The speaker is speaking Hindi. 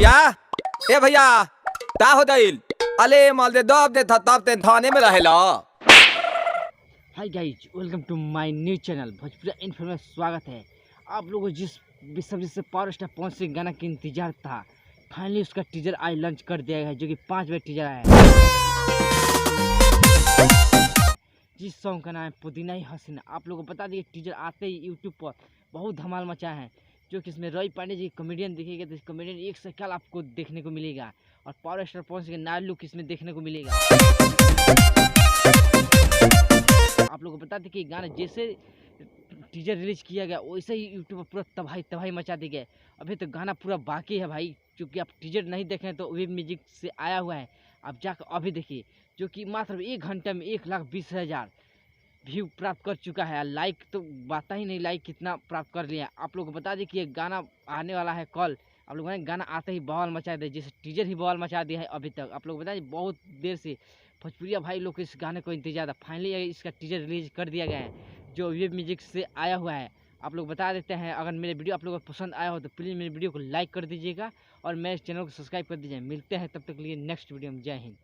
भैया ए भैया ता हो दिल अले माल दे दब दे था तब ते थाने में रहेला। Hi guys, welcome to my new channel Bhojpuri info में स्वागत है। आप लोगों को जिससे पावर स्टार पवन सिंह गाना का इंतजार था, फाइनली उसका टीजर आज लॉन्च कर दिया गया है, जो कि 5 बजे टीजर आया है। जिस सॉन्ग का नाम है पुदीना ही हसीना। आप लोगों को बता दिए टीजर आते ही यूट्यूब पर बहुत धमाल मचा है, जो कि इसमें रॉय पांडे जी कॉमेडियन दिखेगा, तो कॉमेडियन एक से कल आपको देखने को मिलेगा और पावर स्टार पवन सिंह का नया लुक इसमें देखने को मिलेगा। आप लोगों को बता दें कि गाना जैसे टीजर रिलीज किया गया वैसे ही यूट्यूब पर पूरा तबाही मचा दी गई। अभी तो गाना पूरा बाकी है भाई, क्योंकि आप टीजर नहीं देखें तो वेब म्यूजिक से आया हुआ है, आप जाकर अभी देखिए, जो कि मात्र 1 घंटे में 1,20,000 व्यू प्राप्त कर चुका है। लाइक तो बात ही नहीं, लाइक कितना प्राप्त कर लिया। आप लोगों को बता दें कि ये गाना आने वाला है कल। आप लोगों ने गाना आते ही बवाल मचा दिया, जैसे टीजर ही बवाल मचा दिया है अभी तक। आप लोग बताइए बहुत देर से भोजपुरिया भाई लोग इस गाने को इंतजार था, फाइनली इसका टीजर रिलीज कर दिया गया है, जो वेब म्यूजिक से आया हुआ है। आप लोग बता देते हैं, अगर मेरे वीडियो आप लोगों को पसंद आया हो तो प्लीज़ मेरे वीडियो को लाइक कर दीजिएगा और मेरे चैनल को सब्सक्राइब कर दीजिए। मिलते हैं तब तक के लिए नेक्स्ट वीडियो में। जय हिंद।